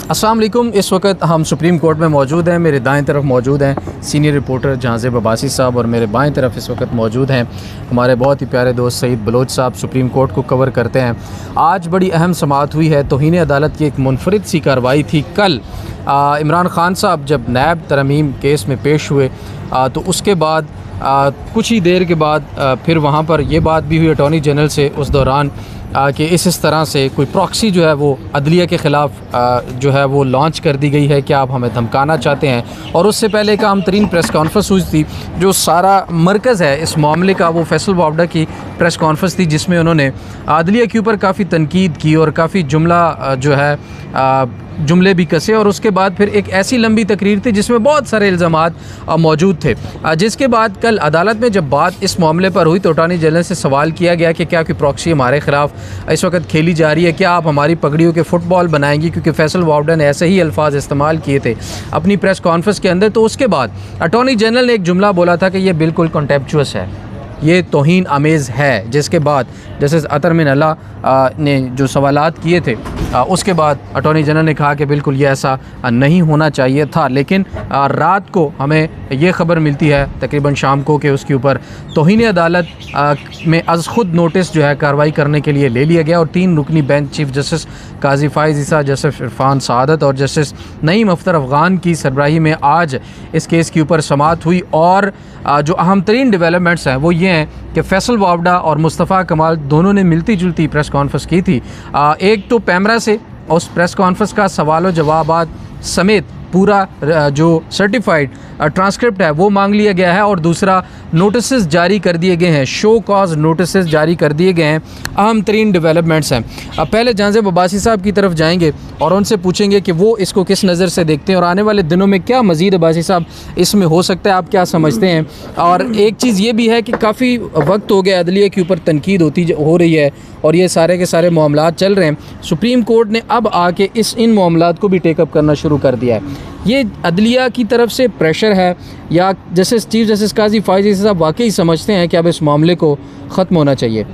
अस्सलाम वालेकुम। इस वक्त हम सुप्रीम कोर्ट में मौजूद हैं। मेरे दाएं तरफ मौजूद हैं सीनियर रिपोर्टर जहांज़ेब अब्बासी साहब और मेरे बाएं तरफ इस वक्त मौजूद हैं हमारे बहुत ही प्यारे दोस्त सईद बलोच साहब। सुप्रीम कोर्ट को कवर करते हैं। आज बड़ी अहम समाअत हुई है। तौहीन अदालत की एक मुनफरिद सी कार्रवाई थी। कल इमरान खान साहब जब नैब तरमीम केस में पेश हुए तो उसके बाद कुछ ही देर के बाद फिर वहाँ पर ये बात भी हुई अटॉर्नी जनरल से उस दौरान कि इस तरह से कोई प्रॉक्सी जो है वो अदलिया के ख़िलाफ़ जो है वो लॉन्च कर दी गई है कि आप हमें धमकाना चाहते हैं। और उससे पहले एक अहम तरीन प्रेस कॉन्फ्रेंस हुई थी। जो सारा मरकज़ है इस मामले का वो फैसल वावडा की प्रेस कॉन्फ्रेंस थी, जिसमें उन्होंने अदलिया के ऊपर काफ़ी तनकीद की और काफ़ी जुमले भी कसे। और उसके बाद फिर एक ऐसी लंबी तकरीर थी जिसमें बहुत सारे इल्ज़ामात मौजूद थे। जिसके बाद कल अदालत में जब बात इस मामले पर हुई तो अटॉर्नी जनरल से सवाल किया गया कि क्या कोई प्रॉक्सी हमारे ख़िलाफ़ इस वक्त खेली जा रही है, क्या आप हमारी पगड़ियों के फुटबॉल बनाएंगी, क्योंकि फैसल वावडा ने ऐसे ही अल्फाज इस्तेमाल किए थे अपनी प्रेस कॉन्फ्रेंस के अंदर। तो उसके बाद अटॉर्नी जनरल ने एक जुमला बोला था कि ये बिल्कुल कॉन्टेम्पचुअस है, ये तौहीन आमेज़ है। जिसके बाद जस्टिस अतर मिन अल्लाह ने जो सवालात किए थे उसके बाद अटॉर्नी जनरल ने कहा कि बिल्कुल ये ऐसा नहीं होना चाहिए था। लेकिन रात को हमें ये ख़बर मिलती है तकरीबन शाम को कि उसके ऊपर तौहीन अदालत में अज़ ख़ुद नोटिस जो है कार्रवाई करने के लिए ले लिया गया। और 3 रुकनी बेंच चीफ जस्टिस काजी फ़ाइज़ ईसा, जस्टिस इरफान सआदत और जस्टिस नईम अख्तर अफ़गान की सरबराही में आज इस केस के ऊपर समाअत हुई। और जो अहम तरीन डेवलपमेंट्स हैं वो ये हैं कि फैसल वावडा और मुस्तफ़ा कमाल दोनों ने मिलती जुलती प्रेस कॉन्फ्रेंस की थी। एक तो पैमरा से उस प्रेस कॉन्फ्रेंस का सवाल व जवाबात समेत पूरा जो सर्टिफाइड ट्रांसक्रिप्ट है वो मांग लिया गया है। और दूसरा नोटिस जारी कर दिए गए हैं, शो कॉज नोटिस जारी कर दिए गए हैं। अहम तरीन डेवलपमेंट्स हैं। अब पहले जहांज़ेब अब्बासी साहब की तरफ जाएंगे और उनसे पूछेंगे कि वो इसको किस नज़र से देखते हैं और आने वाले दिनों में क्या मज़ीद अब्बासी साहब इसमें हो सकता है, आप क्या समझते हैं। और एक चीज़ ये भी है कि काफ़ी वक्त हो गया अदलिया के ऊपर तनकीद हो रही है और ये सारे के सारे मामलात चल रहे हैं। सुप्रीम कोर्ट ने अब आके इन मामलात को भी टेकअप करना शुरू कर दिया है। ये अदलिया की तरफ से प्रेशर है या जैसे चीफ जस्टिस काजी फ़ाइज़ ईसा साहब वाकई समझते हैं कि अब इस मामले को ख़त्म होना चाहिए।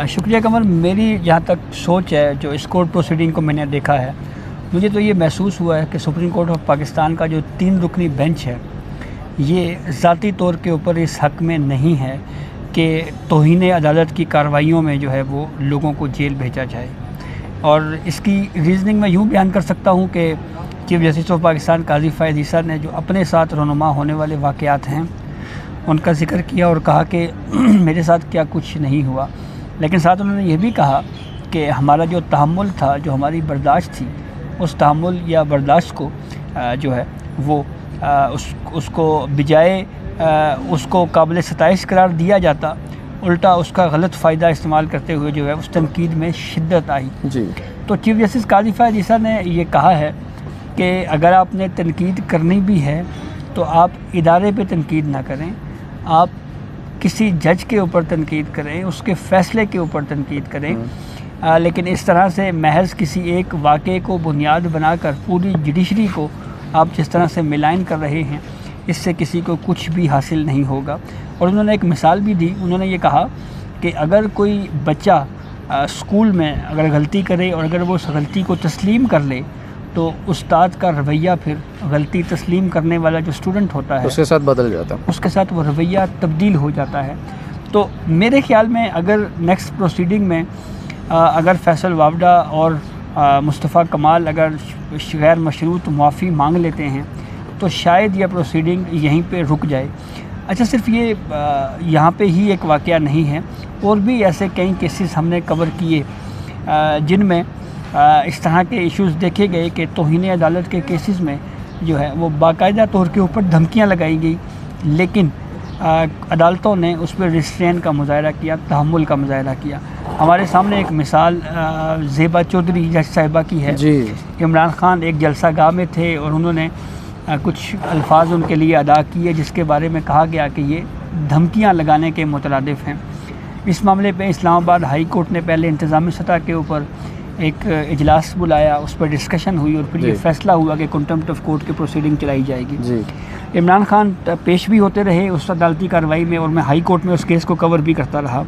शुक्रिया कमल। मेरी जहाँ तक सोच है, जो इस कोर्ट प्रोसीडिंग को मैंने देखा है, मुझे तो ये महसूस हुआ है कि सुप्रीम कोर्ट ऑफ पाकिस्तान का जो 3 रुकनी बेंच है ये ज़ाती तौर के ऊपर इस हक़ में नहीं है कि तौहीन अदालत की कार्रवाइयों में जो है वो लोगों को जेल भेजा जाए। और इसकी रीज़निंग मैं यूँ बयान कर सकता हूँ कि चीफ जस्टिस ऑफ पाकिस्तान काजी फ़ाइज़ ईसा ने जो अपने साथ रहनुमा होने वाले वाक़यात हैं उनका ज़िक्र किया और कहा कि मेरे साथ क्या कुछ नहीं हुआ, लेकिन साथ उन्होंने ये भी कहा कि हमारा जो तहम्मुल था, जो हमारी बर्दाश्त थी, उस तहम्मुल या बर्दाश्त को जो है वो उसको बजाय उसको काबिल सताइश करार दिया जाता, उल्टा उसका गलत फ़ायदा इस्तेमाल करते हुए जो है उस तनकीद में शिद्दत आई जी। तो चीफ जस्टिस काजी फ़ाइज़ ईसा ने ये कहा है कि अगर आपने तनकीद करनी भी है तो आप इदारे पे तनकीद ना करें, आप किसी जज के ऊपर तनकीद करें, उसके फ़ैसले के ऊपर तनकीद करें। लेकिन इस तरह से महज किसी एक वाक़े को बुनियाद बनाकर पूरी जुडिशरी को आप जिस तरह से मिलान कर रहे हैं, इससे किसी को कुछ भी हासिल नहीं होगा। और उन्होंने एक मिसाल भी दी। उन्होंने ये कहा कि अगर कोई बच्चा स्कूल में अगर गलती करे और अगर वो उस गलती को तस्लीम कर ले तो उस्ताद का रवैया फिर गलती तस्लीम करने वाला जो स्टूडेंट होता है उसके साथ बदल जाता है, उसके साथ वो रवैया तब्दील हो जाता है। तो मेरे ख़्याल में अगर नेक्स्ट प्रोसीडिंग में अगर फैसल वावडा और मुस्तफ़ा कमाल अगर गैर मशरूत मुआफ़ी मांग लेते हैं तो शायद यह प्रोसीडिंग यहीं पे रुक जाए। अच्छा, सिर्फ ये यहाँ पे ही एक वाक़या नहीं है, और भी ऐसे कई केसेस हमने कवर किए जिनमें इस तरह के इश्यूज़ देखे गए कि तौहीन अदालत के केसेस में जो है वो बाकायदा तौर के ऊपर धमकियाँ लगाई गई, लेकिन अदालतों ने उस पर रिस्ट्रेन का मुजाहरा किया, तहम्मुल का मुजाहरा किया। हमारे सामने एक मिसाल ज़ेबा चौधरी जज साहिबा की है जी। इमरान खान एक जलसा गाह में थे और उन्होंने कुछ अल्फाज उनके लिए अदा किए जिसके बारे में कहा गया कि ये धमकियाँ लगाने के मुतरादिफ़ हैं। इस मामले पे इस्लामाबाद हाई कोर्ट ने पहले इंतज़ामी सतह के ऊपर एक इजलास बुलाया, उस पर डिस्कशन हुई और फिर ये फ़ैसला हुआ कि कंटेम्प्ट ऑफ कोर्ट की प्रोसीडिंग चलाई जाएगी जी। इमरान खान पेश भी होते रहे उस अदालती कार्रवाई में और मैं हाई कोर्ट में उस केस को कवर भी करता रहा।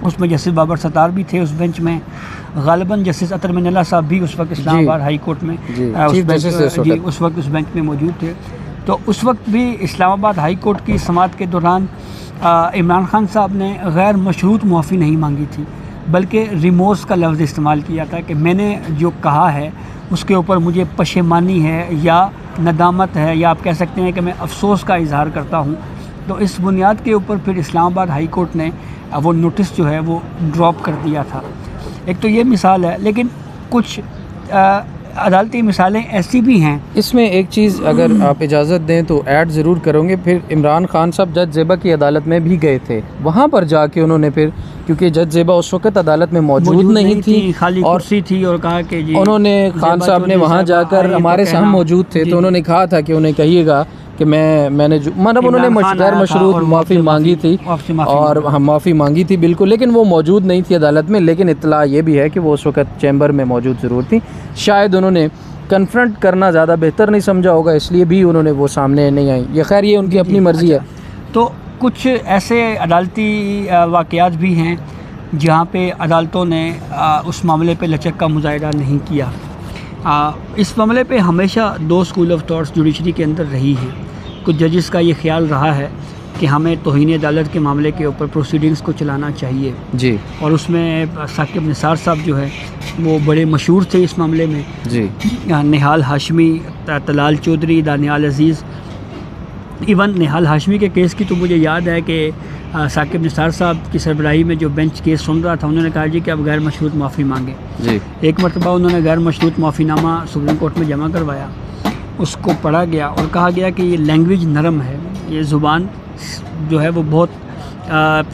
उसमें जस्टिस बाबर सत्तार भी थे उस बेंच में, गालिबन जस्टिस अतर मिनल्ला साहब भी उस वक्त इस्लामाबाद हाई कोर्ट में उस वक्त उस बेंच में मौजूद थे। तो उस वक्त भी इस्लामाबाद हाई कोर्ट की समाअत के दौरान इमरान खान साहब ने गैर मशरूत मुआफ़ी नहीं मांगी थी, बल्कि रिमोर्स का लफ्ज़ इस्तेमाल किया था कि मैंने जो कहा है उसके ऊपर मुझे पशेमानी है या नदामत है, या आप कह सकते हैं कि मैं अफसोस का इजहार करता हूँ। तो इस बुनियाद के ऊपर फिर इस्लामाबाद हाई कोर्ट ने वो नोटिस जो है वो ड्रॉप कर दिया था। एक तो ये मिसाल है, लेकिन कुछ अदालती मिसालें ऐसी भी हैं। इसमें एक चीज़ अगर आप इजाज़त दें तो ऐड ज़रूर करोगे। फिर इमरान खान साहब जज ज़ेबा की अदालत में भी गए थे, वहाँ पर जाके उन्होंने फिर, क्योंकि जज ज़ेबा उस वक्त अदालत में मौजूद नहीं थी, खाली कुर्सी थी, और कहा कि जी उन्होंने खान साहब ने वहाँ जाकर हमारे साथ मौजूद थे, तो उन्होंने कहा था कि उन्हें कहिएगा कि मैंने जो मतलब उन्होंने गैर मशरूत माफ़ी मांगी थी और हम माफ़ी मांगी थी बिल्कुल, लेकिन वो मौजूद नहीं थी अदालत में। लेकिन इत्तला ये भी है कि वो उस वक्त चैम्बर में मौजूद ज़रूर थी, शायद उन्होंने कन्फ्रंट करना ज़्यादा बेहतर नहीं समझा होगा, इसलिए भी उन्होंने वो सामने नहीं आई। ये खैर ये उनकी अपनी मर्ज़ी है। तो कुछ ऐसे अदालती वाक़यात भी हैं जहाँ पे अदालतों ने उस मामले पे लचक का मुजाहिदा नहीं किया। इस मामले पे हमेशा दो स्कूल ऑफ थॉट्स जुडिशरी के अंदर रही है। कुछ जजेस का ये ख्याल रहा है कि हमें तौहीन अदालत के मामले के ऊपर प्रोसीडिंग्स को चलाना चाहिए जी, और उसमें साकिब निसार साहब जो है वो बड़े मशहूर थे इस मामले में जी। निहाल हाशमी, तलाल चौधरी, दानियाल अजीज़, इवन निहाल हाशमी के केस की तो मुझे याद है कि साकिब निसार साहब की सरबराही में जो बेंच केस सुन रहा था, उन्होंने कहा जी कि अब गैर मशरूत माफ़ी मांगे जी। एक मरतबा उन्होंने गैर मशरूत माफ़ीनामा सुप्रीम कोर्ट में जमा करवाया, उसको पढ़ा गया और कहा गया कि ये लैंग्वेज नरम है, ये ज़ुबान जो है वो बहुत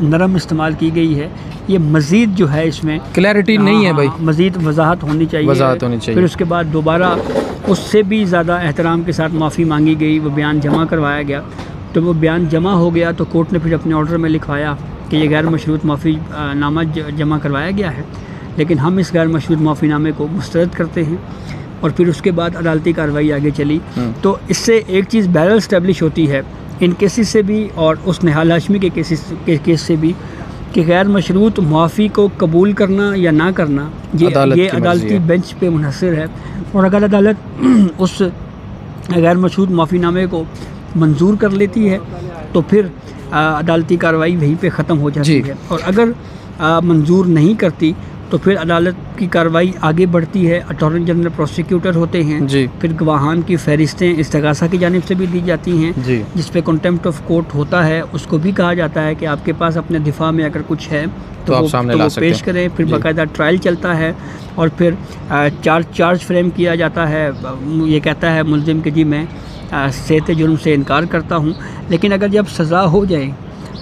नरम इस्तेमाल की गई है, ये मज़ीद जो है इसमें क्लैरिटी नहीं है भाई, मज़ीद वजाहत होनी चाहिए। फिर उसके बाद दोबारा उससे भी ज़्यादा एहतराम के साथ माफ़ी मांगी गई, वो बयान जमा करवाया गया। तो वो बयान जमा हो गया तो कोर्ट ने फिर अपने ऑर्डर में लिखवाया कि ये गैर मशरूत माफ़ी नामा जमा करवाया गया है, लेकिन हम इस गैर मशरूत माफ़ीनामे को मुस्तरद करते हैं। और फिर उसके बाद अदालती कार्रवाई आगे चली। तो इससे एक चीज़ बैरल इस्टेब्लिश होती है इन केसेस से भी और उस निहाल हाशमी के केस से भी कि गैर मशरूत मुआफ़ी को कबूल करना या ना करना ये अदालती बेंच पे मुनहसर है। और अगर अदालत उस गैर मशरूत माफ़ीनामे को मंजूर कर लेती है तो फिर अदालती कार्रवाई वहीं पे ख़त्म हो जाती है, और अगर मंजूर नहीं करती तो फिर अदालत की कार्रवाई आगे बढ़ती है। अटॉर्नी जनरल प्रोसिक्यूटर होते हैं जी। फिर गवाहान की फहरिस्तें इस्तिगासा की जानिब से भी दी जाती हैं जिस पे कंटेम्प्ट ऑफ कोर्ट होता है, उसको भी कहा जाता है कि आपके पास अपने दिफा में अगर कुछ है तो आप सामने ला सकते हैं, पेश करें। फिर बाकायदा ट्रायल चलता है और फिर चार्ज फ्रेम किया जाता है। ये कहता है मुल्ज़िम कि जी मैं सेहत जुर्म से इनकार करता हूँ, लेकिन अगर जब सज़ा हो जाए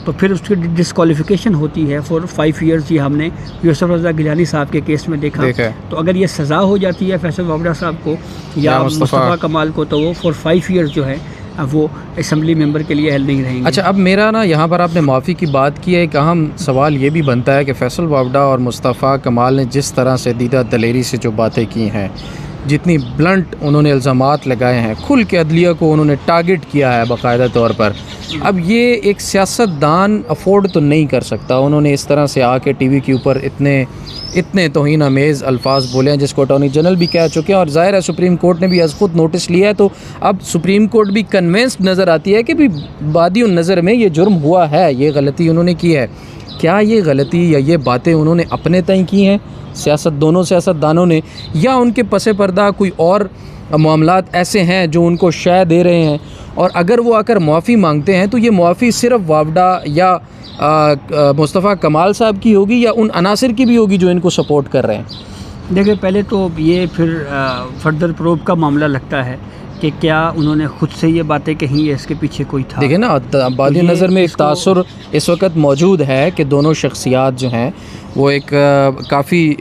तो फिर उसकी डिस्क्वालिफिकेशन होती है फॉर 5 ईयर्स। ये हमने यूसुफ रज़ा गिलानी साहब के केस में देखा। तो अगर ये सज़ा हो जाती है फैसल वावड़ा साहब को या मुस्तफ़ा कमाल को, तो वो फॉर 5 ईयर्स जो है वो असम्बली मेंबर के लिए हेल्ड नहीं रहेंगे। अच्छा, अब मेरा ना यहाँ पर आपने माफ़ी की बात की है, एक अहम सवाल ये भी बनता है कि फैसल वावड़ा और मुस्तफ़ा कमाल ने जिस तरह से दीदा दलेरी से जो बातें की हैं, जितनी ब्लंट उन्होंने इल्ज़ामात लगाए हैं, खुल के अदलिया को उन्होंने टारगेट किया है बाकायदा तौर पर, अब ये एक सियासतदान अफोर्ड तो नहीं कर सकता। उन्होंने इस तरह से आके टीवी के ऊपर इतने तौहीन अमेज़ अल्फाज बोले हैं जिसको अटॉर्नी जनरल भी कह चुके हैं, और ज़ाहिर है सुप्रीम कोर्ट ने भी आज खुद नोटिस लिया है। तो अब सुप्रीम कोर्ट भी कन्विंस्ड नज़र आती है कि भी बादियों नज़र में ये जुर्म हुआ है, ये गलती उन्होंने की है। क्या ये गलती या ये बातें उन्होंने अपने तय की हैं दोनों सियासतदानों ने, या उनके पसे पर्दा कोई और मामलात ऐसे हैं जो उनको शय दे रहे हैं? और अगर वो आकर माफ़ी मांगते हैं तो ये माफ़ी सिर्फ वावड़ा या मुस्तफ़ा कमाल साहब की होगी या उन अनासिर की भी होगी जो इनको सपोर्ट कर रहे हैं? देखिए, पहले तो ये फिर फर्दर प्रूफ का मामला लगता है कि क्या उन्होंने ख़ुद से ये बातें कही है, इसके पीछे कोई था। देखिए ना, बादी नज़र में एक तासुर इस वक्त मौजूद है कि दोनों शख्सियात जो हैं वो एक काफ़ी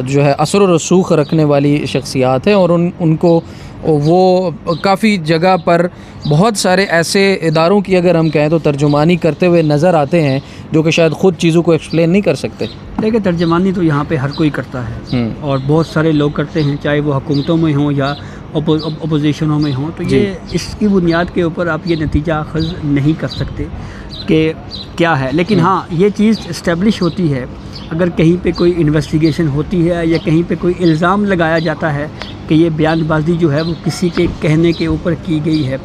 जो है असर और रसूख रखने वाली शख्सियात हैं, और उनको वो काफ़ी जगह पर बहुत सारे ऐसे इदारों की अगर हम कहें तो तर्जुमानी करते हुए नज़र आते हैं जो कि शायद ख़ुद चीज़ों को एक्सप्लेन नहीं कर सकते। देखिए, तर्जुमानी तो यहाँ पे हर कोई करता है और बहुत सारे लोग करते हैं, चाहे वो हुकूमतों में हों या अपोजिशनों में हों। तो ये इसकी बुनियाद के ऊपर आप ये नतीजा अखज़ नहीं कर सकते। कि क्या है। लेकिन हाँ, ये चीज़ इस्टेब्लिश होती है अगर कहीं पे कोई इन्वेस्टिगेशन होती है या कहीं पे कोई इल्ज़ाम लगाया जाता है कि ये बयानबाजी जो है वो किसी के कहने के ऊपर की गई है।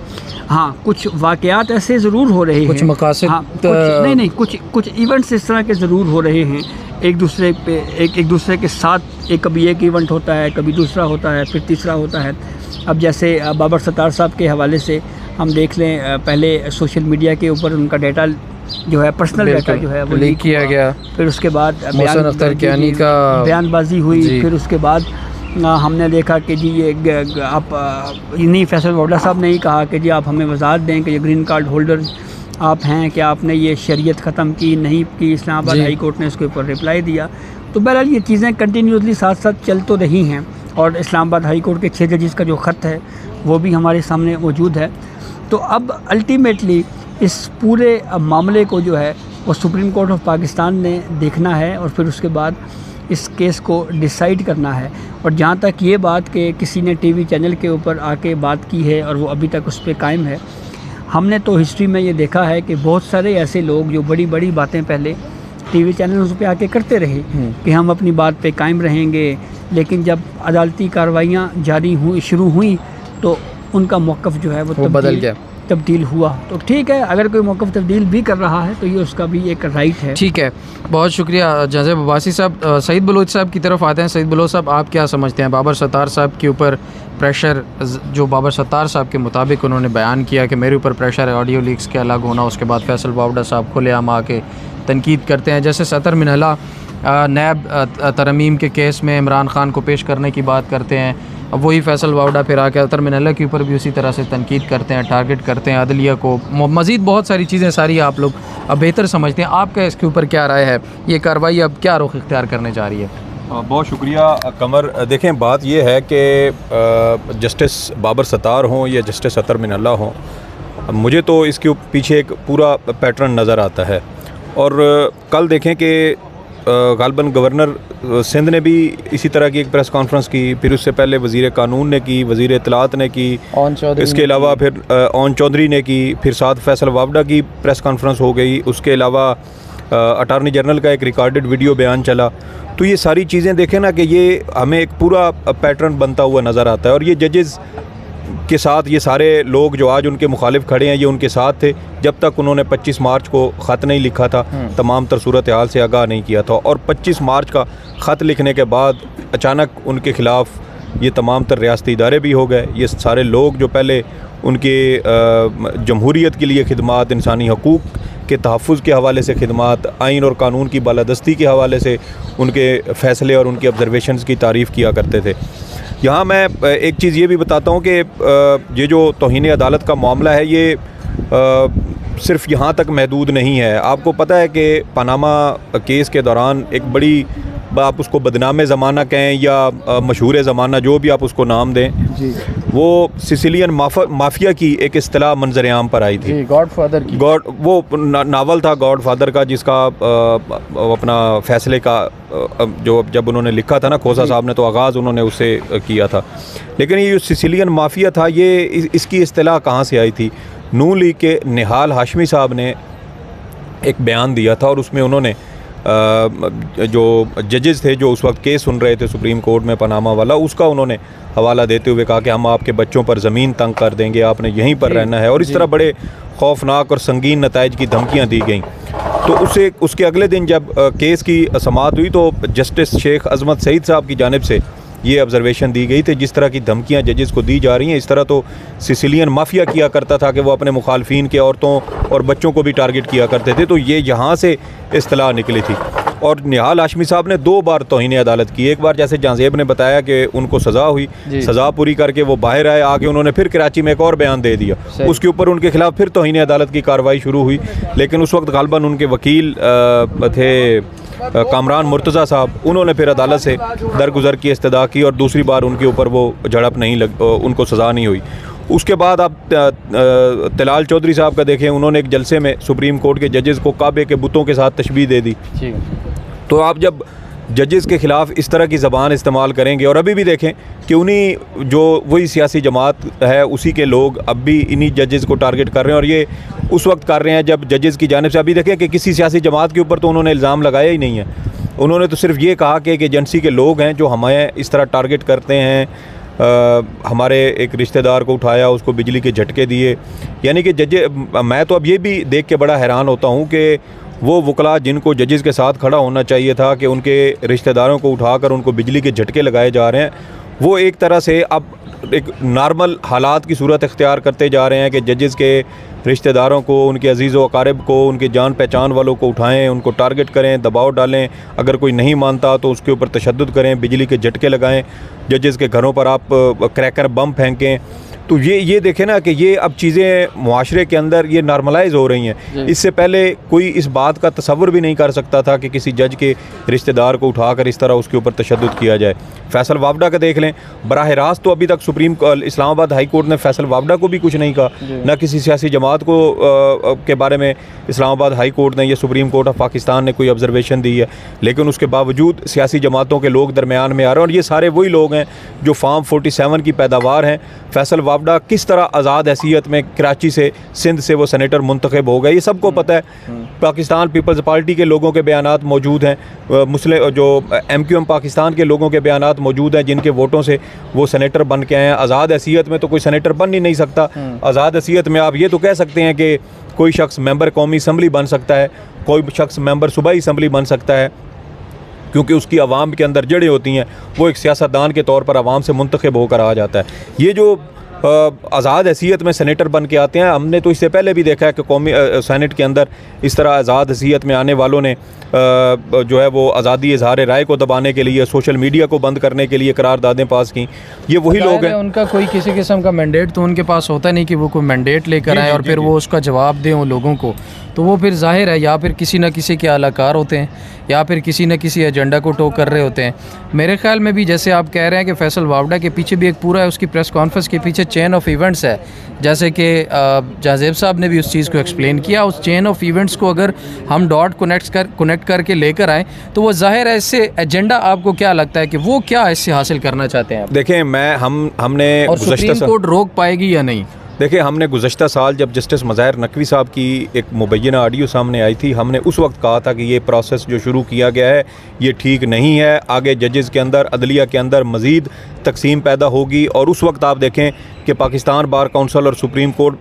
हाँ, कुछ वाक़यात ऐसे ज़रूर हो रहे हैं, कुछ मकासद, हाँ, कुछ इवेंट्स इस तरह के ज़रूर हो रहे हैं एक दूसरे के साथ। कभी एक इवेंट होता है, कभी दूसरा होता है, फिर तीसरा होता है। अब जैसे बाबर सत्तार साहब के हवाले से हम देख लें, पहले सोशल मीडिया के ऊपर उनका डाटा जो है, पर्सनल डाटा जो है वो लीक किया गया। फिर उसके बाद मोहसिन अख्तर कियानी का बयानबाजी हुई। फिर उसके बाद हमने देखा कि जी ये आप नहीं, फैसल वावड़ा साहब ने ही कहा कि जी आप हमें वजाहत दें कि ये ग्रीन कार्ड होल्डर आप हैं, कि आपने ये शरीयत ख़त्म की नहीं की। इस्लामाबाद हाई कोर्ट ने इसके ऊपर रिप्लाई दिया। तो बहरहाल ये चीज़ें कंटिन्यूसली साथ साथ चल तो रही हैं, और इस्लामाबाद हाई कोर्ट के 6 जजेस का जो ख़त है वो भी हमारे सामने मौजूद है। तो अब अल्टीमेटली इस पूरे मामले को जो है वो सुप्रीम कोर्ट ऑफ पाकिस्तान ने देखना है, और फिर उसके बाद इस केस को डिसाइड करना है। और जहाँ तक ये बात कि किसी ने टीवी चैनल के ऊपर आके बात की है और वो अभी तक उस पर कायम है, हमने तो हिस्ट्री में ये देखा है कि बहुत सारे ऐसे लोग जो बड़ी बड़ी बातें पहले टीवी चैनल्स पे आके करते रहे कि हम अपनी बात पे कायम रहेंगे, लेकिन जब अदालती कार्रवाइयाँ शुरू हुई तो उनका मौक़िफ़ जो है वो बदल गया, तब्दील हुआ। तो ठीक है, अगर कोई मौक़िफ़ तब्दील भी कर रहा है तो ये उसका भी एक राइट है। ठीक है, बहुत शुक्रिया जज़ब अब्बासी साहब। सईद बलोच साहब की तरफ आते हैं। सईद बलोच साहब, आप क्या समझते हैं बाबर सत्तार साहब के ऊपर प्रेशर, जो बाबर सत्तार साहब के मुताबिक उन्होंने बयान किया कि मेरे ऊपर प्रेशर है ऑडियो लीक्स के अलग होना, उसके बाद फैसल वावड़ा साहब खुलेआम आके तनकीद करते हैं। जैसे सतर मिनहला नैब तरमीम के केस में इमरान खान को पेश करने की बात करते हैं, अब वही फैसल वावड़ा फिर आके अतर मिनहला के ऊपर भी उसी तरह से तनकीद करते हैं, टारगेट करते हैं अदलिया को। मज़ीद बहुत सारी चीज़ें सारी आप लोग अब बेहतर समझते हैं। आपका इसके ऊपर क्या राय है? ये कार्रवाई अब क्या रुख इख्तियार करने जा रही है? बहुत शुक्रिया कमर। देखें, बात यह है कि जस्टिस बाबर सत्तार हों या जस्टिस अतर मिनहला हों, मुझे तो इसके पीछे एक पूरा पैटर्न नज़र आता है। और कल देखें कि गालबन गवर्नर सिंध ने भी इसी तरह की एक प्रेस कॉन्फ्रेंस की, फिर उससे पहले वज़ीर कानून ने की, वज़ीर इत्तलात ने की, इसके अलावा फिर ओन चौधरी ने की, फिर साथ फैसल वावड़ा की प्रेस कॉन्फ्रेंस हो गई, उसके अलावा अटार्नी जनरल का एक रिकॉर्डेड वीडियो बयान चला। तो ये सारी चीज़ें देखें ना कि ये हमें एक पूरा पैटर्न बनता हुआ नज़र आता है। और ये जजेस के साथ ये सारे लोग जो आज उनके मुखालिफ खड़े हैं, ये उनके साथ थे जब तक उन्होंने 25 मार्च को ख़त नहीं लिखा था, तमाम तर सूरत हाल से आगाह नहीं किया था। और 25 मार्च का ख़त लिखने के बाद अचानक उनके ख़िलाफ़ ये तमाम तर रियासती इदारे भी हो गए। ये सारे लोग जो पहले उनके जमहूरियत के लिए खिदमात, इंसानी हकूक़ के तहफ़्फ़ुज़ के हवाले से खिदमात, आइन और कानून की बालादस्ती के हवाले से उनके फ़ैसले और उनकी ऑब्ज़रवेशंस की तारीफ़ किया करते थे। यहाँ मैं एक चीज़ ये भी बताता हूँ कि ये जो तौहीन अदालत का मामला है, ये सिर्फ़ यहाँ तक महदूद नहीं है। आपको पता है कि पनामा केस के दौरान एक बड़ी, आप उसको बदनाम ज़माना कहें या मशहूर ज़माना, जो भी आप उसको नाम दें जी, वो सिसिलियन माफिया की एक इस्तिलाह मंजर आम पर आई थी। गॉडफादर की, वो नावल था गॉडफादर का, जिसका अपना फ़ैसले का जो जब उन्होंने लिखा था ना, खोसा साहब ने, तो आगाज़ उन्होंने उससे किया था। लेकिन ये जो सिसिलियन माफिया था, ये इसकी इस्तिलाह कहाँ से आई थी? नून लीग के निहाल हाशमी साहब ने एक बयान दिया था, और उसमें उन्होंने जो जजेस थे जो उस वक्त केस सुन रहे थे सुप्रीम कोर्ट में पनामा वाला, उसका उन्होंने हवाला देते हुए कहा कि हम आपके बच्चों पर ज़मीन तंग कर देंगे, आपने यहीं पर रहना है। और इस तरह बड़े खौफनाक और संगीन नताइज की धमकियां दी गईं। तो उसके अगले दिन जब केस की समाअत हुई तो जस्टिस शेख अजमत सईद साहब की जानिब से ये ऑब्जर्वेशन दी गई थी, जिस तरह की धमकियां जजेस को दी जा रही हैं, इस तरह तो सिसिलियन माफिया किया करता था कि वो अपने मुखालफिन के औरतों और बच्चों को भी टारगेट किया करते थे। तो ये यहाँ से इस्तिलाह निकली थी। और निहाल हाशमी साहब ने 2 बार तौहीन अदालत की। एक बार जैसे जांजेब ने बताया कि उनको सज़ा हुई, सज़ा पूरी करके वो बाहर आए, आके उन्होंने फिर कराची में एक और बयान दे दिया, उसके ऊपर उनके खिलाफ फिर तौहीन अदालत की कार्रवाई शुरू हुई। लेकिन उस वक्त गालबन उनके वकील थे कामरान मुर्तज़ा साहब, उन्होंने फिर अदालत से दरगुजर की इस्तदा की और दूसरी बार उनके ऊपर वो झड़प नहीं उनको सज़ा नहीं हुई। उसके बाद आप तलाल चौधरी साहब का देखें, उन्होंने एक जलसे में सुप्रीम कोर्ट के जजेस को काबे के बुतों के साथ तशबीह दे दी। तो आप जब जजेस के ख़िलाफ़ इस तरह की ज़बान इस्तेमाल करेंगे, और अभी भी देखें कि उन्हीं जो वही सियासी जमात है उसी के लोग अब भी इन्हीं जजेस को टारगेट कर रहे हैं, और ये उस वक्त कर रहे हैं जब जजेस की जानिब से, अभी देखें कि किसी सियासी जमात के ऊपर तो उन्होंने इल्ज़ाम लगाया ही नहीं है। उन्होंने तो सिर्फ ये कहा कि एक एजेंसी के लोग हैं जो हमें इस तरह टारगेट करते हैं, हमारे एक रिश्तेदार को उठाया, उसको बिजली के झटके दिए। यानी कि जज, मैं तो अब ये भी देख के बड़ा हैरान होता हूँ कि वो वकला जिनको जजेस के साथ खड़ा होना चाहिए था कि उनके रिश्तेदारों को उठाकर उनको बिजली के झटके लगाए जा रहे हैं, वो एक तरह से अब एक नॉर्मल हालात की सूरत इख्तियार करते जा रहे हैं कि जजेस के रिश्तेदारों को, उनके अजीज़ व अकारिब को, उनके जान पहचान वालों को उठाएं, उनको टारगेट करें, दबाव डालें, अगर कोई नहीं मानता तो उसके ऊपर तशद्दुद करें, बिजली के झटके लगाएं, जजेस के घरों पर आप क्रैकर बम फेंकें। तो ये देखें ना कि ये अब चीज़ें मुआशरे के अंदर ये नॉर्मलाइज हो रही हैं। इससे पहले कोई इस बात का तसव्वुर भी नहीं कर सकता था कि किसी जज के रिश्तेदार को उठाकर इस तरह उसके ऊपर तशद्दुद किया जाए। फैसल वावडा का देख लें, बराह रास्त तो अभी तक इस्लामाबाद हाई कोर्ट ने फैसल वावडा को भी कुछ नहीं कहा, ना किसी सियासी जमात को के बारे में इस्लामाबाद हाई कोर्ट ने या सुप्रीम कोर्ट ऑफ पाकिस्तान ने कोई ऑब्जर्वेशन दी है। लेकिन उसके बावजूद सियासी जमातों के लोग दरमियान में आ रहे हैं, और ये सारे वही लोग हैं जो फार्म 47 की पैदावार हैं। फैसल वावडा किस तरह आज़ाद हैसियत में कराची से, सिंध से वो सेनेटर मुंतखब हो गए, ये सबको पता है। पाकिस्तान पीपल्स पार्टी के लोगों के बयानात मौजूद हैं, मुस्लिम जो MQM पाकिस्तान के लोगों के बयानात मौजूद हैं, जिनके वोटों से वो सेनेटर बन के आए हैं। आज़ाद हैसियत में तो कोई सेनेटर बन ही नहीं सकता। आज़ाद हैसियत में आप ये तो कह सकते हैं कि कोई शख्स मेंबर कौमी असम्बली बन सकता है, कोई शख्स मेंबर सूबाई असम्बली बन सकता है, क्योंकि उसकी आवाम के अंदर जड़ें होती हैं, वो एक सियासतदान के तौर पर आवाम से मुंतखब होकर आ जाता है। ये जो आज़ाद हैसियत में सेनेटर बन के आते हैं, हमने तो इससे पहले भी देखा है कि कौमी सेनेट के अंदर इस तरह आज़ाद हैसियत में आने वालों ने जो है वो आज़ादी इज़हार राय को दबाने के लिए, सोशल मीडिया को बंद करने के लिए करारदादें पास की। ये वही लोग हैं, उनका कोई किसी किस्म का मैंडेट तो उनके पास होता नहीं कि वो कोई मैंडेट लेकर आए और फिर वो उसका जवाब दें उन लोगों को। तो वो फिर जाहिर है या फिर किसी न किसी के आलाकार होते हैं या फिर किसी न किसी एजेंडा को टो कर रहे होते हैं। मेरे ख्याल में भी जैसे आप कह रहे हैं कि फैसल वावडा के पीछे भी एक पूरा है, उसकी प्रेस कॉन्फ्रेंस के पीछे चेन ऑफ इवेंट्स है, जैसे कि जाजेब साहब ने भी उस चीज़ को एक्सप्लेन किया। उस चेन ऑफ इवेंट्स को अगर हम डॉट कनेक्ट करके लेकर आएँ तो वो जाहिर है इससे एजेंडा आपको क्या लगता है कि वो क्या इससे हासिल करना चाहते हैं? देखें, हमने और सुप्रीम कोर्ट रोक पाएगी या नहीं? देखिए, हमने गुज़श्ता साल जब जस्टिस मज़ाहिर नकवी साहब की एक मुबैना ऑडियो सामने आई थी, हमने उस वक्त कहा था कि ये प्रोसेस जो शुरू किया गया है ये ठीक नहीं है, आगे जजेस के अंदर, अदलिया के अंदर मज़ीद तकसीम पैदा होगी। और उस वक्त आप देखें कि पाकिस्तान बार काउंसिल और supreme court,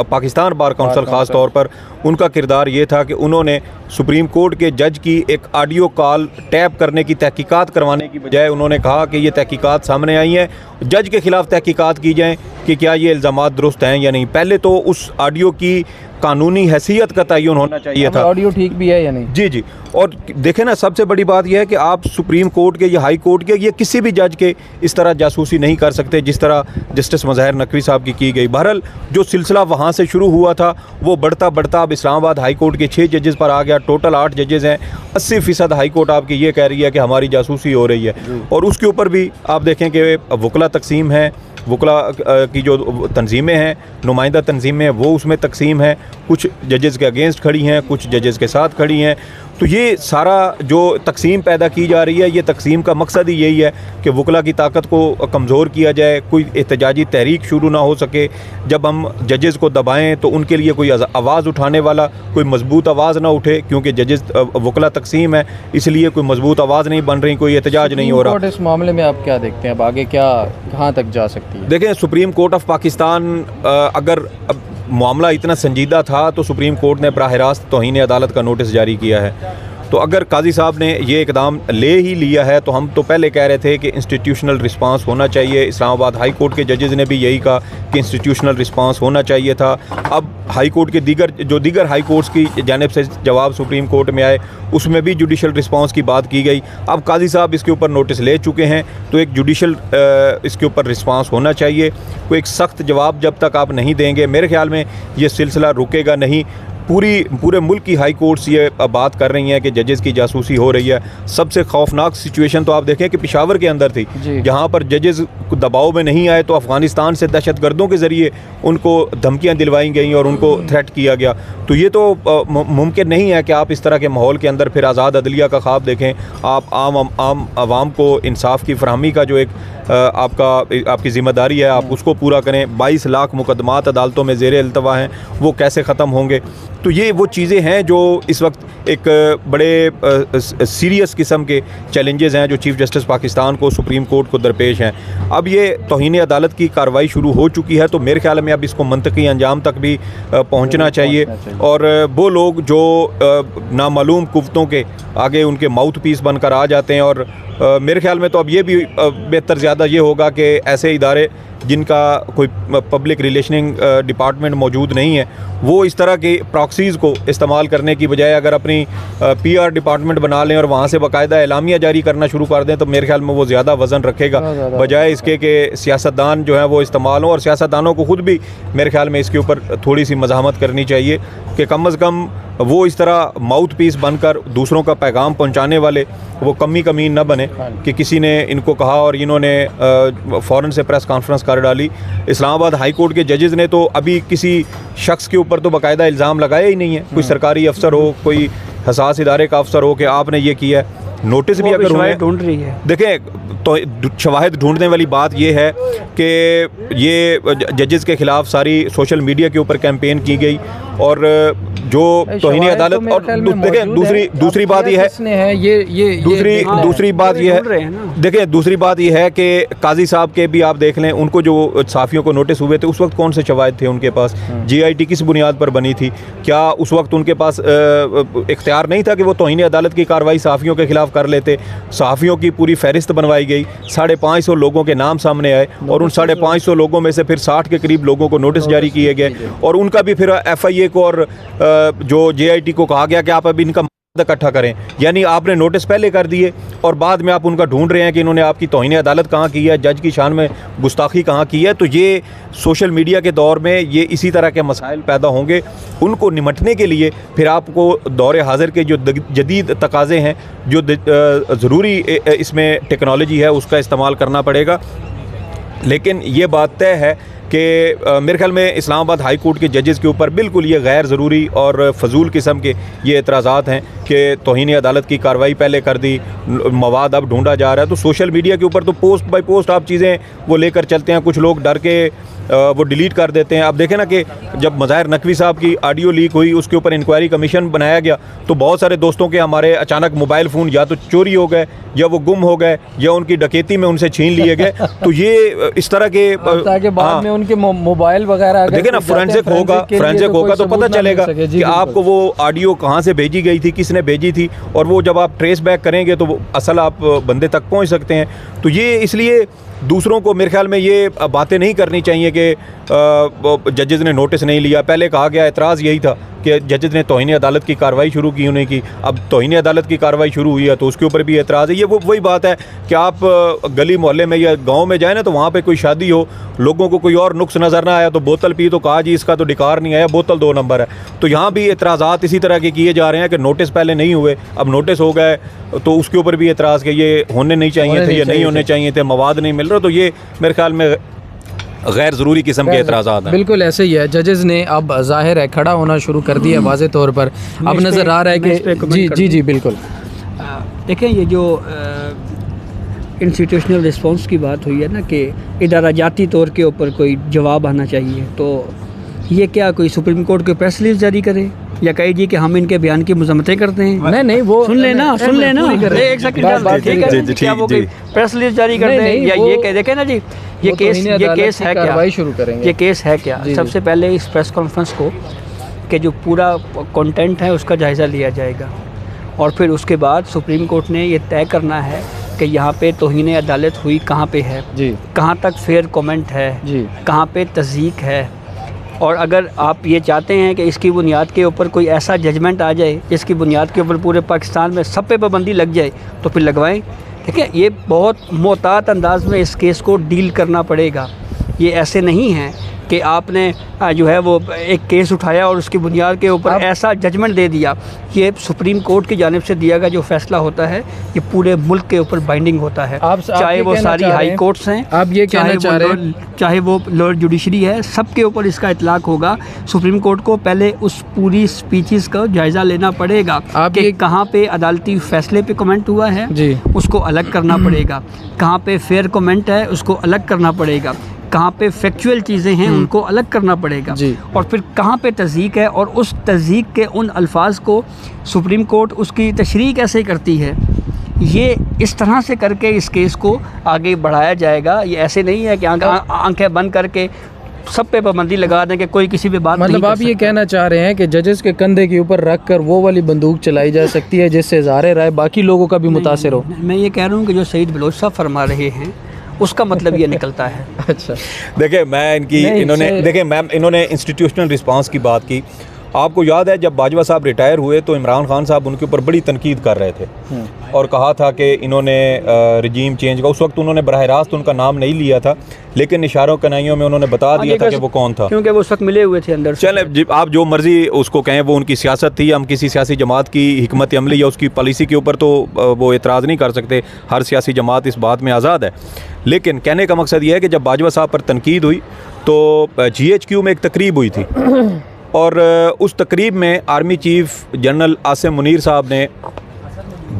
Pakistan bar council ख़ास तौर पर उनका किरदार ये था कि उन्होंने सुप्रीम कोर्ट के जज की एक ऑडियो कॉल टैप करने की तहकीकात करवाने की बजाय उन्होंने कहा कि ये तहकीकात सामने आई हैं, जज के ख़िलाफ़ तहकीकात की जाएँ कि क्या ये इल्ज़ामात दुरुस्त हैं या नहीं। पहले तो उस ऑडियो की कानूनी हैसियत का तयन होना चाहिए था। ऑडियो ठीक भी है या नहीं? जी जी। और देखें ना, सबसे बड़ी बात यह है कि आप सुप्रीम कोर्ट के या हाई कोर्ट के या किसी भी जज के इस तरह जासूसी नहीं कर सकते जिस तरह जस्टिस मज़ाहिर नकवी साहब की गई। बहरहाल जो सिलसिला वहाँ से शुरू हुआ था वो बढ़ता बढ़ता अब इस्लामाबाद हाई कोर्ट के 6 जजेस पर आ गया। टोटल 8 जजेस हैं। 80% हाई कोर्ट आपकी ये कह रही है कि हमारी जासूसी हो रही है। और उसके ऊपर भी आप देखें कि वकला तकसीम है, वकला की जो तंजीमें हैं, नुमाइंदा तंजीमें, वो उसमें तकसीम है। कुछ जजेस के अगेंस्ट खड़ी हैं, कुछ जजेस के साथ खड़ी हैं। तो ये सारा जो तकसीम पैदा की जा रही है, ये तकसीम का मकसद ही यही है कि वकला की ताकत को कमज़ोर किया जाए, कोई एहतजाजी तहरीक शुरू ना हो सके। जब हम जजेस को दबाएं तो उनके लिए कोई आवाज़ उठाने वाला, कोई मजबूत आवाज़ ना उठे, क्योंकि जजेस वकला तकसीम है, इसलिए कोई मजबूत आवाज़ नहीं बन रही, कोई एहतजाज नहीं हो रहा। इस मामले में आप क्या देखते हैं, अब आगे क्या कहाँ तक जा सकती है? देखें, सुप्रीम कोर्ट ऑफ पाकिस्तान अगर मामला इतना संजीदा था तो सुप्रीम कोर्ट ने बराह रास्त तौहीन अदालत का नोटिस जारी किया है। तो अगर काजी साहब ने ये इकदाम ले ही लिया है तो हम तो पहले कह रहे थे कि इंस्टीट्यूशनल रिस्पांस होना चाहिए। इस्लामाबाद हाई कोर्ट के जजेस ने भी यही कहा कि इंस्टीट्यूशनल रिस्पांस होना चाहिए था। अब हाई कोर्ट के दीगर हाई कोर्ट्स की जानिब से जवाब सुप्रीम कोर्ट में आए, उसमें भी जुडिशल रिस्पांस की बात की गई। अब काजी साहब इसके ऊपर नोटिस ले चुके हैं, तो एक जुडिशल इसके ऊपर रिस्पांस होना चाहिए। कोई एक सख्त जवाब जब तक आप नहीं देंगे, मेरे ख्याल में ये सिलसिला रुकेगा नहीं। पूरे मुल्क की हाई कोर्ट्स ये बात कर रही हैं कि जजेस की जासूसी हो रही है। सबसे खौफनाक सिचुएशन तो आप देखें कि पेशावर के अंदर थी, जहाँ पर जजेस दबाव में नहीं आए तो अफ़गानिस्तान से दहशतगर्दों के ज़रिए उनको धमकियाँ दिलवाई गई और उनको थ्रेट किया गया। तो ये तो मुमकिन नहीं है कि आप इस तरह के माहौल के अंदर फिर आज़ाद अदलिया का ख्वाब देखें। आप आम आवाम को इंसाफ की फरहमी का जो एक आपकी ज़िम्मेदारी है, आप उसको पूरा करें। 22 लाख मुकदमात अदालतों में ज़ेर अल्तवा हैं, वो कैसे ख़त्म होंगे? तो ये वो चीज़ें हैं जो इस वक्त एक बड़े सीरियस किस्म के चैलेंजेस हैं जो चीफ़ जस्टिस पाकिस्तान को, सुप्रीम कोर्ट को दरपेश हैं। अब ये तौहीन अदालत की कार्रवाई शुरू हो चुकी है, तो मेरे ख्याल में अब इसको मंतकी अंजाम तक भी पहुँचना चाहिए। और वो लोग जो नामालूम कुव्वतों के आगे उनके माउथ पीस बनकर आ जाते हैं, और मेरे ख्याल में तो अब ये भी बेहतर ज़्यादा ये होगा कि ऐसे इदारे जिनका कोई पब्लिक रिलेशनिंग डिपार्टमेंट मौजूद नहीं है, वो इस तरह के प्रॉक्सीज़ को इस्तेमाल करने की बजाय अगर अपनी PR डिपार्टमेंट बना लें और वहाँ से बाकायदा एलामिया जारी करना शुरू कर दें, तो मेरे ख्याल में वो ज़्यादा वज़न रखेगा, बजाय इसके कि सियासतदान जो है वो इस्तेमाल हों। और सियासतदानों को ख़ुद भी मेरे ख्याल में इसके ऊपर थोड़ी सी मज़ाहमत करनी चाहिए कि कम अज़ कम वो इस तरह माउथ पीस बनकर दूसरों का पैगाम पहुंचाने वाले वो कमी न बने कि किसी ने इनको कहा और इन्होंने फ़ौरन से प्रेस कॉन्फ्रेंस कर डाली। इस्लामाबाद हाई कोर्ट के जजेज़ ने तो अभी किसी शख्स के ऊपर तो बाकायदा इल्ज़ाम लगाया ही नहीं है। कोई सरकारी अफसर हो, कोई हसास इदारे का अफसर हो कि आपने ये किया है। नोटिस भी अगर हुए ढूंढ रही है, देखें तो शवाहिद ढूंढने वाली बात यह है कि ये जजेस के ख़िलाफ़ सारी सोशल मीडिया के ऊपर कैंपेन की गई, और जो तौहीन अदालत, और देखें दूसरी बात यह है, दूसरी बात यह है, देखें दूसरी बात यह है कि काजी साहब के भी आप देख लें, उनको जो सहाफ़ियों को नोटिस हुए थे उस वक्त कौन से शवाहिद थे उनके पास? GIT किस बुनियाद पर बनी थी? क्या उस वक्त उनके पास इख्तियार नहीं था कि वो तौहीन अदालत की कार्रवाई सहाफ़ियों के ख़िलाफ़ कर लेते? सहाफ़ियों की पूरी फहरिस्त बनवाई गई, 550 लोगों के नाम सामने आए, और उन 550 लोगों में से फिर 60 के करीब लोगों को नोटिस जारी किए गए, और उनका भी फिर FIA को और जो JIT को कहा गया कि आप अभी इनका इकट्ठा करें। यानी आपने नोटिस पहले कर दिए और बाद में आप उनका ढूंढ रहे हैं कि इन्होंने आपकी तौहीन अदालत कहाँ की है, जज की शान में गुस्ताखी कहाँ की है। तो ये सोशल मीडिया के दौर में ये इसी तरह के मसाइल पैदा होंगे। उनको निमटने के लिए फिर आपको दौर हाज़िर के जो जदीद तकाज़े हैं, जो ज़रूरी इसमें टेक्नोलॉजी है, उसका इस्तेमाल करना पड़ेगा। लेकिन ये बात तय है कि मेरे ख्याल में इस्लामाबाद हाई कोर्ट के जजेस के ऊपर बिल्कुल ये गैर ज़रूरी और फजूल किस्म के ये एतराज़ात हैं कि तौहीन अदालत की कार्रवाई पहले कर दी, मवाद अब ढूंढा जा रहा है। तो सोशल मीडिया के ऊपर तो पोस्ट बाय पोस्ट आप चीज़ें वो लेकर चलते हैं, कुछ लोग डर के वो डिलीट कर देते हैं। अब देखें ना कि जब मज़ाहिर नकवी साहब की ऑडियो लीक हुई, उसके ऊपर इंक्वायरी कमीशन बनाया गया, तो बहुत सारे दोस्तों के हमारे अचानक मोबाइल फ़ोन या तो चोरी हो गए, या वो गुम हो गए, या उनकी डकैती में उनसे छीन लिए गए। तो ये इस तरह के बाद में उनके मोबाइल वगैरह देखें ना, फोरेंसिक होगा तो पता चलेगा कि आपको वो ऑडियो कहाँ से भेजी गई थी, किसने भेजी थी, और वो जब आप ट्रेस बैक करेंगे तो वो असल आप बंदे तक पहुँच सकते हैं। तो ये इसलिए दूसरों को मेरे ख्याल में ये बातें नहीं करनी चाहिए कि जजेज़ ने नोटिस नहीं लिया। पहले कहा गया, एतराज़ यही था कि जजेज़ ने तौहीन अदालत की कार्रवाई शुरू की उन्हें की। अब तौहीन अदालत की कार्रवाई शुरू हुई है तो उसके ऊपर भी एतराज़ है। ये वही बात है कि आप गली मोहल्ले में या गांव में जाए ना, तो वहाँ पे कोई शादी हो, लोगों को कोई और नुक्स नज़र ना आया तो बोतल पी, तो कहा जी इसका तो डिकार नहीं आया, बोतल 2 नंबर है। तो यहाँ भी एतराज़ात इसी तरह के किए जा रहे हैं कि नोटिस पहले नहीं हुए, अब नोटिस हो गए, तो उसके ऊपर भी एतराज़ कि ये होने नहीं चाहिए थे या नहीं होने चाहिए थे, मवाद नहीं मिल रहा। तो ये मेरे ख्याल में गैर ज़रूरी किस्म के एतराज़ात हैं। बिल्कुल ऐसे ही है। जजेज़ ने अब ज़ाहिर है खड़ा होना शुरू कर दिया वाज़े तौर पर। अब नज़र आ रहा है कि जी बिल्कुल। देखें, ये जो इंस्टीट्यूशनल रिस्पॉन्स की बात हुई है ना कि इदारा जाती तौर के ऊपर कोई जवाब आना चाहिए, तो ये क्या कोई सुप्रीम कोर्ट के प्रेस रिलीज जारी करे या कहे जी कि हम इनके बयान की मजम्मतें करते हैं? नहीं, वो सुन लेना एक सेकंड, ठीक है, क्या वो प्रेस रिलीज जारी करते हैं या ये कह देखें ना जी ये केस है क्या, शुरू करेंगे, ये केस है क्या? सबसे पहले इस प्रेस कॉन्फ्रेंस को के जो पूरा कंटेंट है उसका जायज़ा लिया जाएगा, और फिर उसके बाद सुप्रीम कोर्ट ने ये तय करना है कि यहाँ पे तौहीन अदालत हुई कहाँ पे है जी, कहाँ तक फेयर कमेंट है जी, कहाँ पे तस्दीक है। और अगर आप ये चाहते हैं कि इसकी बुनियाद के ऊपर कोई ऐसा जजमेंट आ जाए जिसकी बुनियाद के ऊपर पूरे पाकिस्तान में सब पे पाबंदी लग जाए, तो फिर लगवाएं। ठीक है, ये बहुत मोहतात अंदाज में इस केस को डील करना पड़ेगा। ये ऐसे नहीं है कि आपने जो है वो एक केस उठाया और उसकी बुनियाद के ऊपर ऐसा जजमेंट दे दिया। ये सुप्रीम कोर्ट की जानिब से दिया गया जो फैसला होता है ये पूरे मुल्क के ऊपर बाइंडिंग होता है, चाहे वो सारी हाई कोर्ट्स हैं, आप ये कहना चाह रहे हैं, चाहे वो लोअर जुडिशरी है, सबके ऊपर इसका इतलाक होगा। सुप्रीम कोर्ट को पहले उस पूरी स्पीचेस का जायज़ा लेना पड़ेगा कि कहाँ पे अदालती फैसले पे कमेंट हुआ है जी, उसको अलग करना पड़ेगा, कहाँ पे फेयर कमेंट है उसको अलग करना पड़ेगा, कहाँ पे फैक्चुअल चीज़ें हैं उनको अलग करना पड़ेगा, और फिर कहाँ पे तज़दीक है और उस तज़दीक के उन अल्फाज को सुप्रीम कोर्ट उसकी तशरीह कैसे करती है। ये इस तरह से करके इस केस को आगे बढ़ाया जाएगा। ये ऐसे नहीं है कि आंखें बंद करके सब पे पाबंदी लगा दें कि कोई किसी पे बात मतलब नहीं आप ये कहना चाह रहे हैं कि जजेस के कंधे के ऊपर रख कर वो वाली बंदूक चलाई जा सकती है जिससे ज़ाहिर राय बाकी लोगों का भी मुतासिर हो। मैं ये कह रहा हूँ कि जो सईद बलोच साहब फरमा रहे हैं उसका मतलब ये निकलता है। अच्छा देखिए मैं इन्होंने इंस्टीट्यूशनल रिस्पांस की बात की। आपको याद है जब बाजवा साहब रिटायर हुए तो इमरान खान साहब उनके ऊपर बड़ी तनकीद कर रहे थे और कहा था कि इन्होंने रजीम चेंज का, उस वक्त उन्होंने बराह रास्त उनका नाम नहीं लिया था लेकिन इशारों कनाइयों में उन्होंने बता दिया था कि वो कौन था, क्योंकि वो उस वक्त मिले हुए थे अंदर। चले आप जो मर्जी उसको कहें, वो उनकी सियासत थी। हम किसी सियासी जमात की हिकमत अमली या उसकी पॉलिसी के ऊपर तो वो एतराज़ नहीं कर सकते, हर सियासी जमात इस बात में आज़ाद है। लेकिन कहने का मकसद ये है कि जब बाजवा साहब पर तनकीद हुई तो GHQ में एक तकरीब हुई थी और उस तकरीब में army chief general Asim Munir साहब ने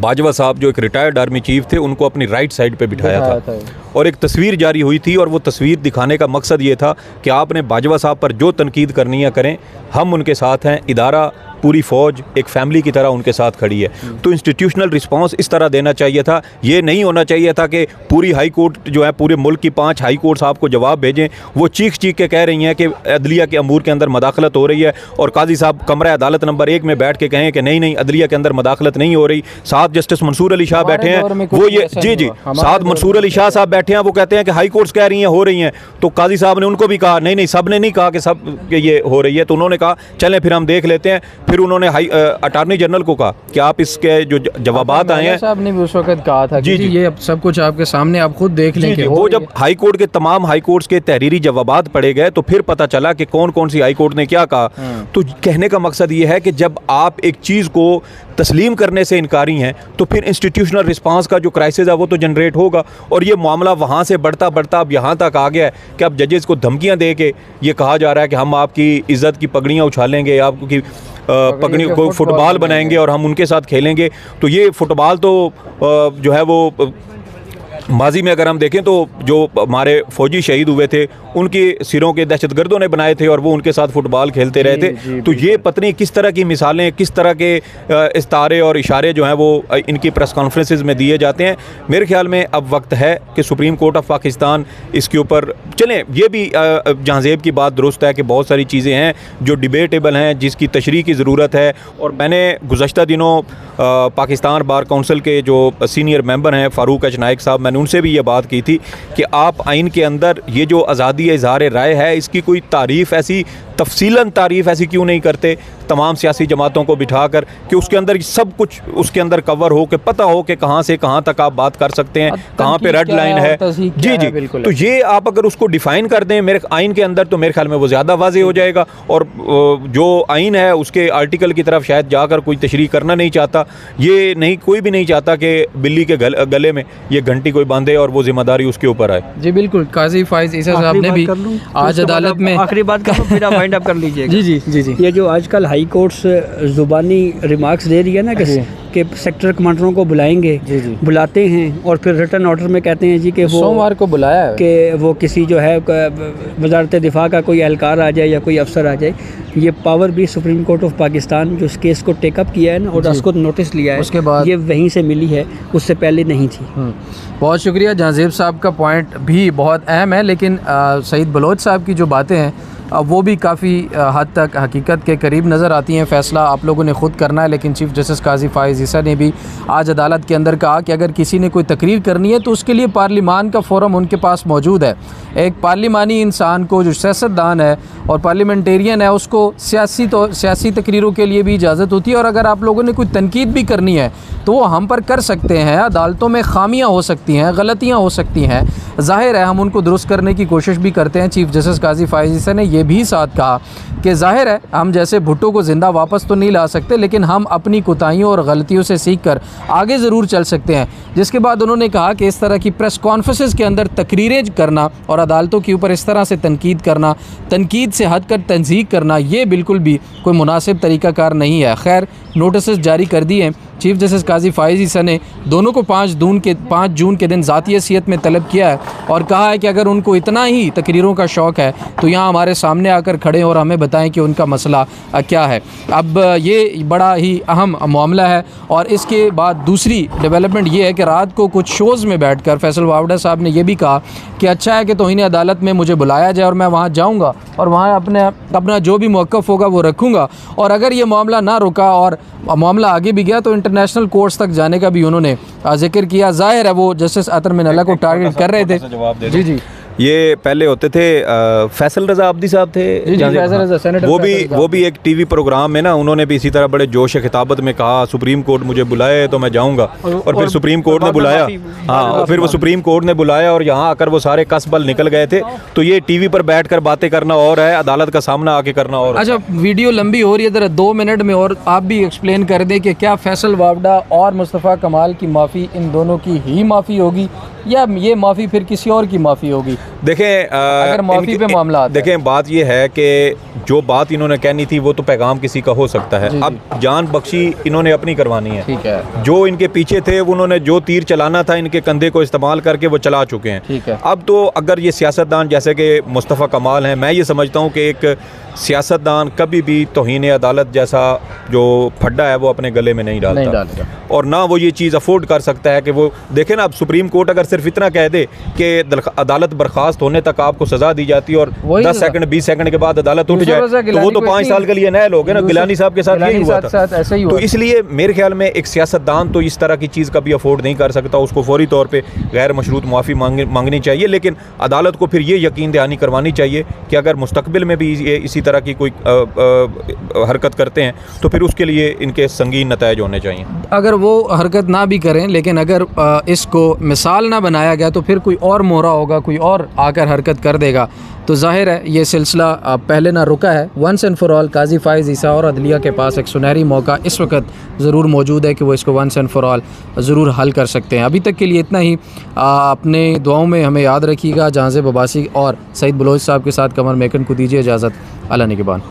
बाजवा साहब जो एक रिटायर्ड आर्मी चीफ़ थे उनको अपनी राइट साइड पे बिठाया था और एक तस्वीर जारी हुई थी और वो तस्वीर दिखाने का मकसद ये था कि आपने बाजवा साहब पर जो तनकीद करनी है करें, हम उनके साथ हैं, इदारा पूरी फ़ौज एक फ़ैमिली की तरह उनके साथ खड़ी है। तो इंस्टीट्यूशनल रिस्पांस इस तरह देना चाहिए था। ये नहीं होना चाहिए था कि पूरी हाई कोर्ट जो है, पूरे मुल्क की 5 हाई कोर्ट्स आपको जवाब भेजें, वो चीख के कह रही हैं कि अदलिया के अमूर के अंदर मदाखलत हो रही है और काजी साहब कमरा अदालत नंबर 1 में बैठ के कहें कि नहीं अदलिया के अंदर मदाखलत नहीं हो रही। साथ जस्टिस मंसूर अली शाह बैठे हैं, वो ये जी साथ मंसूर अली शाह साहब बैठे हैं, वो कहते हैं कि हाई कोर्ट्स कह रही हैं हो रही हैं। तो काजी साहब ने उनको भी कहा नहीं सब ने नहीं कहा कि सब कि ये हो रही है। तो उन्होंने कहा चलें फिर हम देख लेते हैं। फिर उन्होंने अटॉर्नी जनरल को कहा कि आप इसके जो जवाबात आए हैं, साहब ने भी उस वक्त कहा था जी ये अब सब कुछ आपके सामने, आप खुद देख लें कि वो जब हाई कोर्ट के तमाम हाई कोर्ट्स के तहरीरी जवाबात पढ़े गए तो फिर पता चला कि कौन कौन सी हाई कोर्ट ने क्या कहा। तो कहने का मकसद ये है कि जब आप एक चीज़ को तस्लीम करने से इनकारी हैं तो फिर इंस्टीट्यूशनल रिस्पांस का जो क्राइसिस है वो तो जनरेट होगा। और ये मामला वहाँ से बढ़ता अब यहाँ तक आ गया है कि अब जजेस को धमकियाँ दे के ये कहा जा रहा है कि हम आपकी इज़्ज़त की पगड़ियाँ उछालेंगे, आपकी पगड़ी को फुटबॉल बनाएंगे और हम उनके साथ खेलेंगे। तो ये फुटबॉल तो जो है वो माजी में अगर हम देखें तो जो हमारे फौजी शहीद हुए थे उनके सिरों के दहशतगर्दों ने बनाए थे और वो उनके साथ फुटबॉल खेलते रहे थे। तो ये पत्नी किस तरह की मिसालें, किस तरह के इस्तारे और इशारे जो हैं वो इनकी प्रेस कॉन्फ्रेंसेस में दिए जाते हैं। मेरे ख्याल में अब वक्त है कि सुप्रीम कोर्ट ऑफ पाकिस्तान इसके ऊपर चलें। ये भी जहांजेब की बात दुरुस्त है कि बहुत सारी चीज़ें हैं जो डिबेटेबल हैं, जिसकी तशरीह की ज़रूरत है। और मैंने गुज़श्ता दिनों पाकिस्तान बार काउंसिल के जो सीनियर मेंबर हैं फ़ारूक एच नाइक साहब, मैंने उनसे भी ये बात की थी कि आप आइन के अंदर ये जो आज़ादी इज़हार राय है इसकी कोई तारीफ़ ऐसी तफसीलन तारीफ़ ऐसी क्यों नहीं करते तमाम सियासी जमातों को बिठाकर कि उसके अंदर सब कुछ उसके अंदर कवर हो, कि पता हो कि कहाँ से कहाँ तक आप बात कर सकते हैं, कहाँ पे रेड लाइन है। जी तो ये आप अगर उसको डिफ़ाइन कर दें मेरे आइन के अंदर तो मेरे ख्याल में वो ज़्यादा वाज़ेह हो जाएगा। और जो आइन है उसके आर्टिकल की तरफ शायद जाकर कोई तशरीह करना नहीं चाहता। ये नहीं, कोई भी नहीं चाहता कि बिल्ली के गले में ये घंटी कोई बांधे और वो जिम्मेदारी उसके ऊपर आए। जी बिल्कुल। काजी फाइज ईसा साहब ने भी आज अदालत में आखिरी बात फिर आप वाइंड अप कर लीजिएगा। जी ये जो आजकल हाई कोर्ट्स ज़ुबानी रिमार्क्स दे रही है ना कि सेक्टर कमांडरों को बुलाएंगे, बुलाते हैं और फिर रिटर्न ऑर्डर में कहते हैं जी कि वो सोमवार को बुलाया है कि वो किसी जो है वजारत दिफा का कोई एहलकार आ जाए या कोई अफसर आ जाए। ये पावर भी सुप्रीम कोर्ट ऑफ पाकिस्तान जो इस केस को टेकअप किया है ना और उसको नोटिस लिया है, उसके बाद ये वहीं से मिली है, उससे पहले नहीं थी। बहुत शुक्रिया। जहांजेब साहब का पॉइंट भी बहुत अहम है, लेकिन सईद बलोच साहब की जो बातें हैं वो भी काफ़ी हद तक हकीकत के करीब नज़र आती हैं। फ़ैसला आप लोगों ने ख़ुद करना है, लेकिन चीफ़ जस्टिस काजी फ़ाइज़ ईसा ने भी आज अदालत के अंदर कहा कि अगर किसी ने कोई तकरीर करनी है तो उसके लिए पार्लिमान का फ़ोरम उनके पास मौजूद है। एक पार्लिमानी इंसान को, जो सियासतदान है और पार्लियामेंटेरियन है, उसको सियासी तकरीरों के लिए भी इजाज़त होती है। और अगर आप लोगों ने कोई तनकीद भी करनी है तो वो हम पर कर सकते हैं। अदालतों में खामियाँ हो सकती हैं, गलतियाँ हो सकती हैं, ज़ाहिर है हम उनको दुरुस्त करने की कोशिश भी करते हैं। चीफ़ जस्टिस काजी फ़ाइज़ ईसा ने यह भी साथ कहा कि ज़ाहिर है हम जैसे भुट्टो को ज़िंदा वापस तो नहीं ला सकते, लेकिन हम अपनी कोताहियों और गलतियों से सीख कर आगे ज़रूर चल सकते हैं। जिसके बाद उन्होंने कहा कि इस तरह की प्रेस कॉन्फ्रेंसेस के अंदर तकरीरें करना और अदालतों के ऊपर इस तरह से तनकीद करना, तनकीद से हट कर तंज़ीक करना, ये बिल्कुल भी कोई मुनासिब तरीक़ाकार नहीं है। खैर, नोटिस जारी कर दिए हैं। चीफ़ जस्टिस काजी फ़ाइज़ ईसा ने दोनों को 5 जून के दिन ज़ाती हैसियत में तलब किया है और कहा है कि अगर उनको इतना ही तकरीरों का शौक़ है तो यहाँ हमारे सामने आकर खड़े और हमें बताएं कि उनका मसला क्या है। अब ये बड़ा ही अहम मामला है। और इसके बाद दूसरी डेवलपमेंट ये है कि रात को कुछ शोज़ में बैठकर फैसल वावड़ा साहब ने यह भी कहा कि अच्छा है कि तौहीन अदालत में मुझे बुलाया जाए और मैं वहाँ जाऊँगा और वहाँ अपना जो भी मौक़िफ़ होगा वो रखूँगा। और अगर ये मामला ना रुका और मामला आगे भी गया तो इंटरनेशनल कोर्ट्स तक जाने का भी उन्होंने जिक्र किया। ज़ाहिर है वो जस्टिस अतर मिनल्ला को टारगेट कर रहे थे। जी ये पहले होते थे फैसल रज़ा अब्दी साहब थे, वो भी एक टीवी प्रोग्राम में ना, उन्होंने भी इसी तरह बड़े जोश खिताबत में कहा सुप्रीम कोर्ट मुझे बुलाए तो मैं जाऊंगा। और फिर सुप्रीम कोर्ट ने बुलाया, हाँ, फिर वो सुप्रीम कोर्ट ने बुलाया और यहाँ आकर वो सारे कसबल निकल गए थे। तो ये टीवी पर बैठकर बातें करना और है, अदालत का सामना आके करना और। अच्छा, वीडियो लंबी हो रही है, ज़रा 2 मिनट में और आप भी एक्सप्लेन कर दें कि क्या फैसल वावड़ा और मुस्तफ़ा कमाल की माफ़ी इन दोनों की ही माफ़ी होगी या ये माफ़ी फिर किसी और की माफ़ी होगी? देखें, अगर माफ़ी पे मामला देखें, बात ये है कि जो बात इन्होंने कहनी थी वो तो पैगाम किसी का हो सकता है। अब जान बख्शी इन्होंने अपनी करवानी है। ठीक है। जो इनके पीछे थे उन्होंने जो तीर चलाना था इनके कंधे को इस्तेमाल करके वो चला चुके हैं। ठीक है। अब तो अगर ये सियासतदान जैसे कि मुस्तफ़ा कमाल हैं, मैं ये समझता हूँ कि एक सियासतदान कभी भी तौहीन अदालत जैसा जो फड्डा है वो अपने गले में नहीं डालता और ना वो ये चीज़ अफोर्ड कर सकता है कि वो देखें ना। अब सुप्रीम कोर्ट अगर सिर्फ इतना कह दे कि अदालत बर्खास्त होने तक आपको सज़ा दी जाती और 10 सेकंड 20 सेकंड के बाद अदालत उठ जाए तो वो तो 5 साल के लिए नए लोग हैं ना। गिलानी साहब के साथ यही हुआ था। तो इसलिए मेरे ख्याल में एक सियासतदान तो इस तरह की चीज़ कभी अफोर्ड नहीं कर सकता, उसको फौरी तौर पर गैर मशरूत माफ़ी मांगनी चाहिए। लेकिन अदालत को फिर ये यकीन दहानी करवानी चाहिए कि अगर मुस्तकबिल में भी इसी तरह की कोई हरकत करते हैं तो फिर उसके लिए इनके संगीन नतायज होने चाहिए। अगर वो हरकत ना भी करें, लेकिन अगर इसको मिसाल ना बनाया गया तो फिर कोई और मोहरा होगा, कोई और आकर हरकत कर देगा। तो जाहिर है ये सिलसिला पहले ना रुका है। वंस एंड फॉर ऑल काजी फ़ाइज़ ईसा और अदलिया के पास एक सुनहरी मौका इस वक्त ज़रूर मौजूद है कि वो इसको वंस एंड फॉर ऑल ज़रूर हल कर सकते हैं। अभी तक के लिए इतना ही। अपने दुआओं में हमें याद रखिएगा। जहाज़े बबासी और सईद बलोच साहब के साथ कमर मेकन को दीजिए इजाज़त। अल्लाह निगहबान।